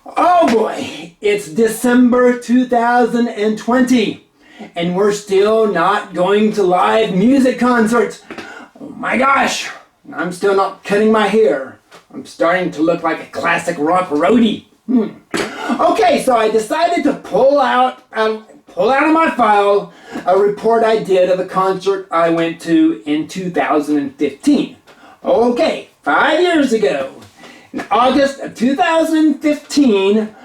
Oh boy, it's December 2020, and we're still not going to live music concerts. Oh my gosh, I'm still not cutting my hair. I'm starting to look like a classic rock roadie. Okay, so I decided to pull out of my file a report I did of a concert I went to in 2015. Okay, 5 years ago. In August of 2015,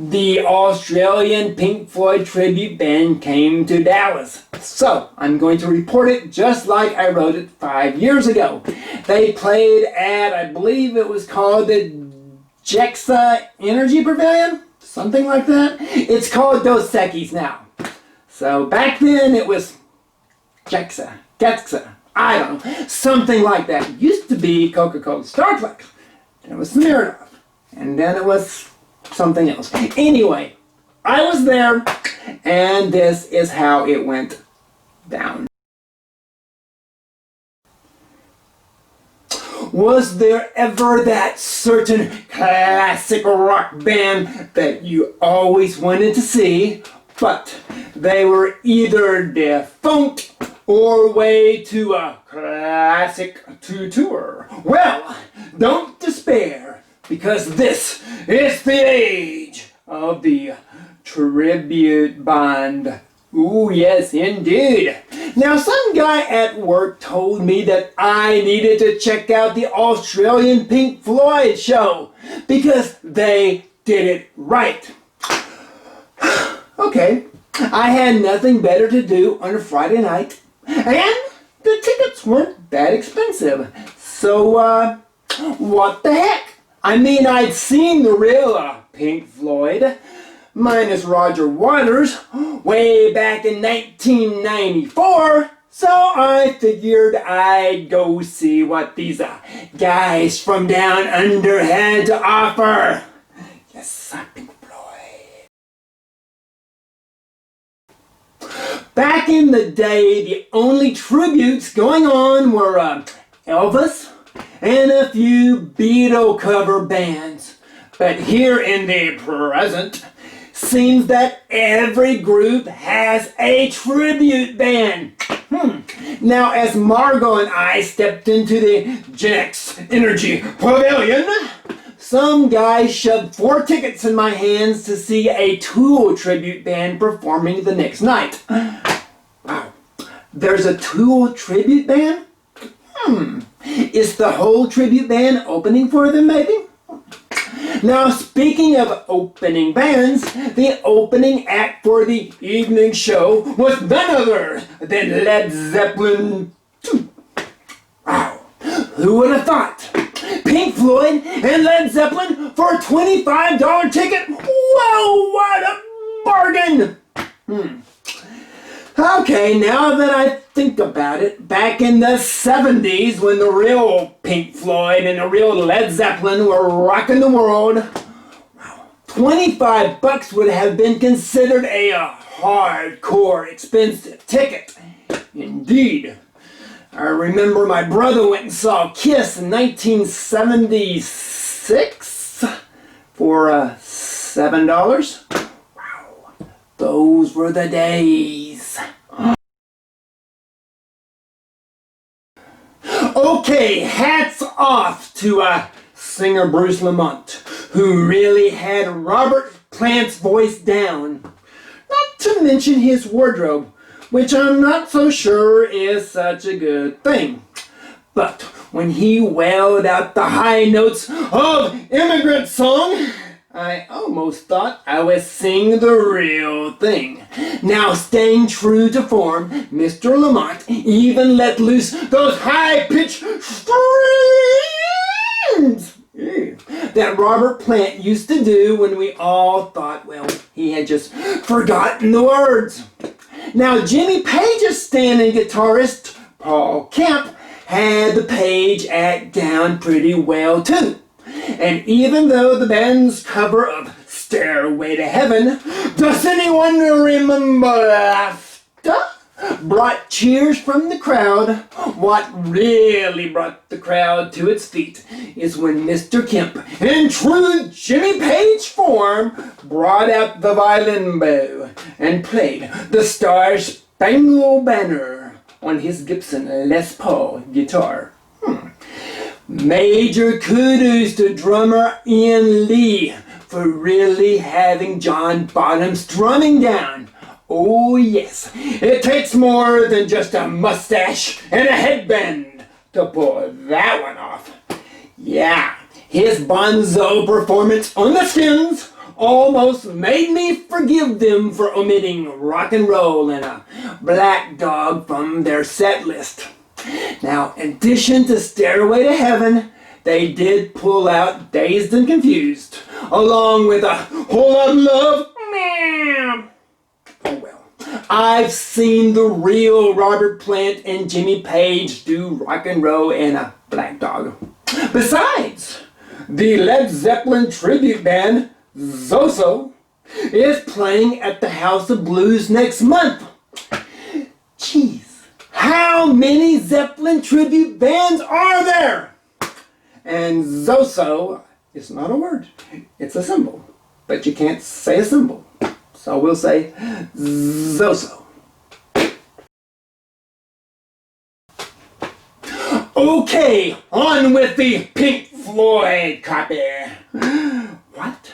the Australian Pink Floyd tribute band came to Dallas. So, I'm going to report it just like I wrote it 5 years ago. They played at, I believe it was called the Jexa Energy Pavilion? Something like that. It's called Dos Equis now. So, back then it was Jexa, I don't know, something like that. It used to be Coca-Cola Starbucks. It was Smirnoff, and then it was something else. Anyway, I was there, and this is how it went down. Was there ever that certain classic rock band that you always wanted to see, but they were either defunct or way too classic to tour? Well, don't despair, because this is the age of the tribute band. Ooh, yes, indeed. Now, some guy at work told me that I needed to check out the Australian Pink Floyd show, because they did it right. Okay, I had nothing better to do on a Friday night, and the tickets weren't that expensive. So, what the heck? I mean, I'd seen the real Pink Floyd, minus Roger Waters, way back in 1994, so I figured I'd go see what these guys from down under had to offer. Yes, Pink Floyd. Back in the day, the only tributes going on were Elvis and a few Beatle cover bands. But here in the present, seems that every group has a tribute band. Now, as Margot and I stepped into the Jexa Energy Pavilion, some guy shoved 4 tickets in my hands to see a Tool tribute band performing the next night. Wow. There's a Tool tribute band? Is the whole tribute band opening for them, maybe? Now, speaking of opening bands, the opening act for the evening show was none other than Led Zeppelin 2. Wow. Who would have thought? Pink Floyd and Led Zeppelin for a $25 ticket? Whoa, what a bargain! Okay, now that I think about it, back in the 70s when the real Pink Floyd and the real Led Zeppelin were rocking the world, wow, $25 would have been considered a hardcore expensive ticket. Indeed. I remember my brother went and saw Kiss in 1976 for $7. Wow, those were the days. Okay, hats off to singer Bruce Lamont, who really had Robert Plant's voice down. Not to mention his wardrobe, which I'm not so sure is such a good thing. But when he wailed out the high notes of Immigrant Song, I almost thought I was singing the real thing. Now, staying true to form, Mr. Lamont even let loose those high-pitched screams that Robert Plant used to do when we all thought, well, he had just forgotten the words. Now, Jimmy Page's stand-in guitarist, Paul Kemp, had the Page act down pretty well, too. And even though the band's cover of Stairway to Heaven, does anyone remember Laughter brought cheers from the crowd. What really brought the crowd to its feet is when Mr. Kemp, in true Jimmy Page form, brought out the violin bow and played the Star-Spangled Banner on his Gibson Les Paul guitar. Major kudos to drummer Ian Lee for really having John Bonham's drumming down. Oh yes, it takes more than just a mustache and a headband to pull that one off. Yeah, his bonzo performance on the Skins almost made me forgive them for omitting rock and roll and a Black Dog from their set list. Now, in addition to Stairway to Heaven, they did pull out Dazed and Confused, along with a whole lot of love. Oh well, I've seen the real Robert Plant and Jimmy Page do rock and roll and a Black Dog. Besides, the Led Zeppelin tribute band, Zoso, is playing at the House of Blues next month. Jeez. How many Zeppelin tribute bands are there? And Zoso is not a word, it's a symbol. But you can't say a symbol, so we'll say Zoso. Okay, on with the Pink Floyd copy. What?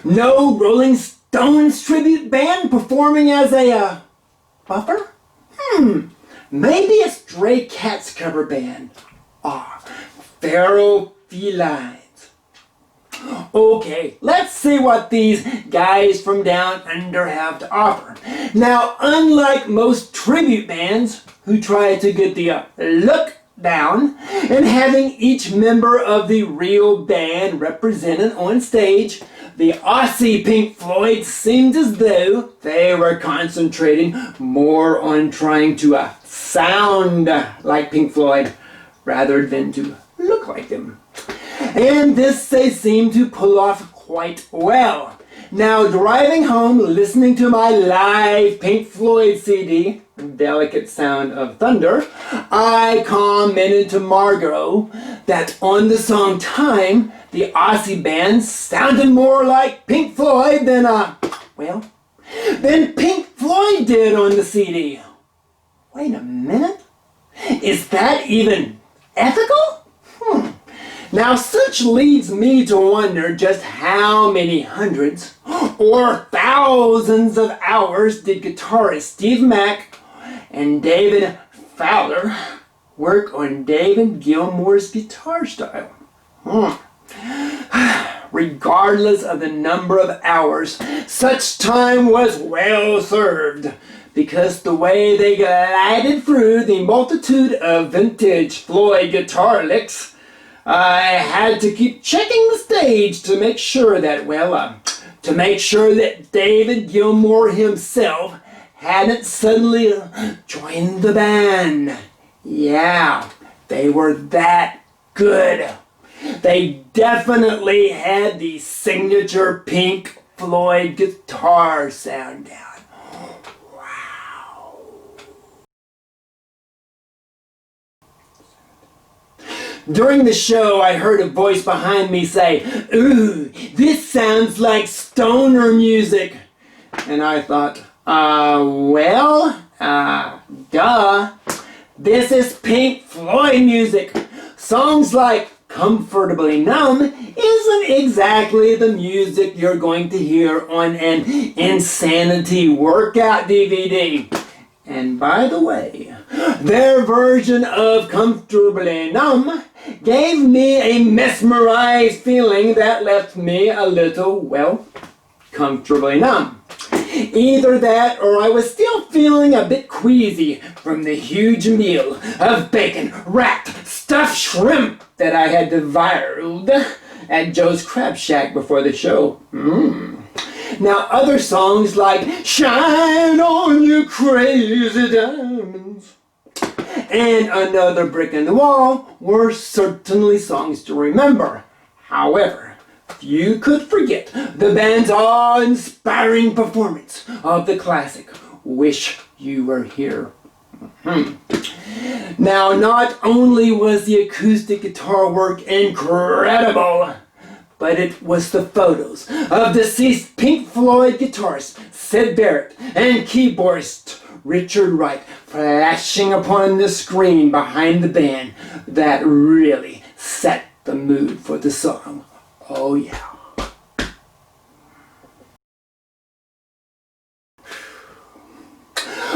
No Rolling Stones tribute band performing as a buffer? Maybe a Stray Cats cover band. Feral Felines. Okay, let's see what these guys from down under have to offer. Now, unlike most tribute bands who try to get the look down and having each member of the real band represented on stage, the Aussie Pink Floyd seemed as though they were concentrating more on trying to sound like Pink Floyd rather than to look like them. And this they seem to pull off quite well. Now, driving home, listening to my live Pink Floyd CD, Delicate Sound of Thunder, I commented to Margot that on the song Time, the Aussie band sounded more like Pink Floyd than Pink Floyd did on the CD. Wait a minute? Is that even ethical? Now, such leads me to wonder just how many hundreds or thousands of hours did guitarist Steve Mack and David Fowler work on David Gilmour's guitar style. Regardless of the number of hours, such time was well served, because the way they glided through the multitude of vintage Floyd guitar licks, I had to keep checking the stage to make sure that, David Gilmour himself hadn't suddenly joined the band. Yeah, they were that good. They definitely had the signature Pink Floyd guitar sound down. Wow. During the show, I heard a voice behind me say, "Ooh, this sounds like stoner music." And I thought, duh. This is Pink Floyd music. Songs like Comfortably Numb isn't exactly the music you're going to hear on an Insanity workout DVD. And by the way, their version of Comfortably Numb gave me a mesmerized feeling that left me a little, comfortably numb. Either that, or I was still feeling a bit queasy from the huge meal of bacon, wrapped, stuffed shrimp that I had devoured at Joe's Crab Shack before the show. Now, other songs like Shine On You Crazy Diamonds and Another Brick in the Wall were certainly songs to remember. However, few could forget the band's awe-inspiring performance of the classic Wish You Were Here. Now, not only was the acoustic guitar work incredible, but it was the photos of deceased Pink Floyd guitarist Sid Barrett and keyboardist Richard Wright flashing upon the screen behind the band that really set the mood for the song. Oh yeah.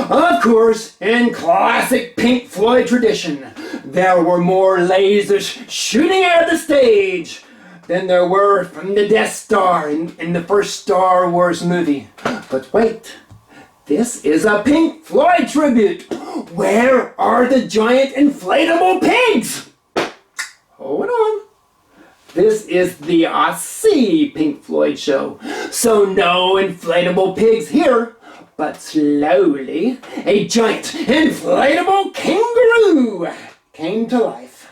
Of course, in classic Pink Floyd tradition, there were more lasers shooting out of the stage than there were from the Death Star in the first Star Wars movie. But wait, this is a Pink Floyd tribute. Where are the giant inflatable pigs? Hold on. This is the Aussie Pink Floyd show, so no inflatable pigs here. But slowly, a giant inflatable kangaroo came to life,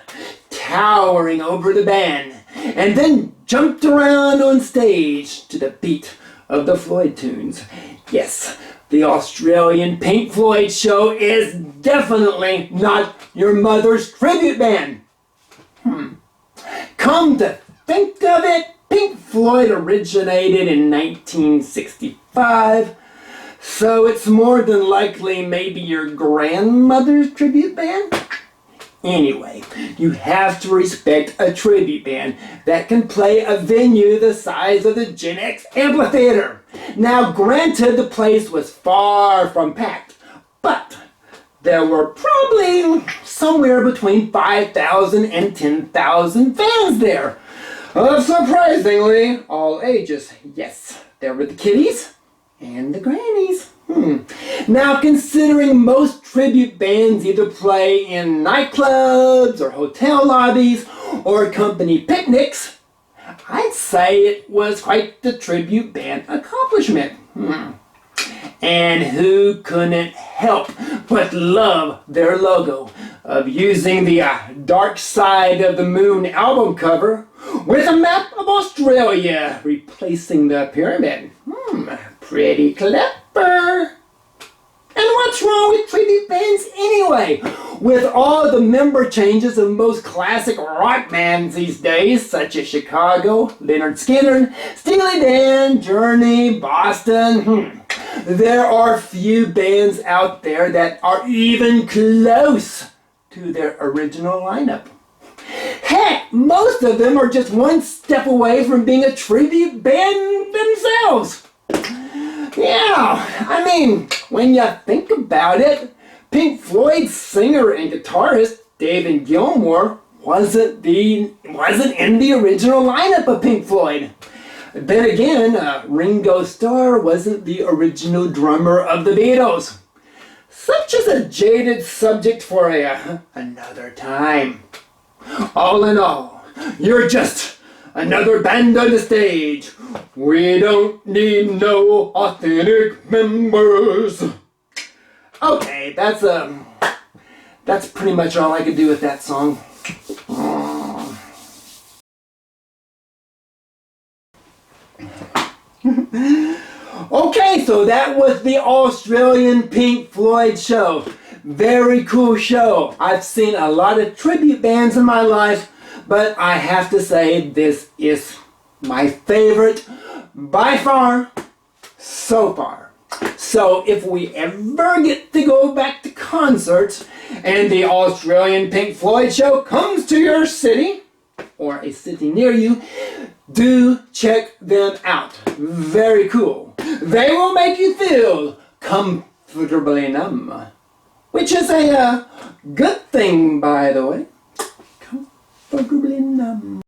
towering over the band, and then jumped around on stage to the beat of the Floyd tunes. Yes, the Australian Pink Floyd show is definitely not your mother's tribute band. Come to think of it, Pink Floyd originated in 1965. So it's more than likely maybe your grandmother's tribute band? Anyway, you have to respect a tribute band that can play a venue the size of the Gen X amphitheater. Now granted, the place was far from packed, but there were probably somewhere between 5,000 and 10,000 fans there. Surprisingly, all ages. Yes, there were the kiddies and the grannies. Now, considering most tribute bands either play in nightclubs or hotel lobbies or company picnics, I'd say it was quite the tribute band accomplishment. And who couldn't help but love their logo of using the Dark Side of the Moon album cover with a map of Australia replacing the pyramid. Pretty clever. And what's wrong with tribute bands anyway? With all the member changes of most classic rock bands these days, such as Chicago, Lynyrd Skynyrd, Steely Dan, Journey, Boston, there are few bands out there that are even close to their original lineup. Heck, most of them are just one step away from being a tribute band themselves. Yeah, I mean, when you think about it, Pink Floyd's singer and guitarist David Gilmour wasn't in the original lineup of Pink Floyd. Then again, Ringo Starr wasn't the original drummer of the Beatles. Such is a jaded subject for another time. All in all, you're just another band on the stage. We don't need no authentic members. Okay, that's pretty much all I could do with that song. Okay, so that was the Australian Pink Floyd show. Very cool show. I've seen a lot of tribute bands in my life, but I have to say this is my favorite by far, so far. So if we ever get to go back to concerts and the Australian Pink Floyd show comes to your city or a city near you, do check them out. Very cool. They will make you feel comfortably numb, which is a good thing, by the way. Comfortably numb.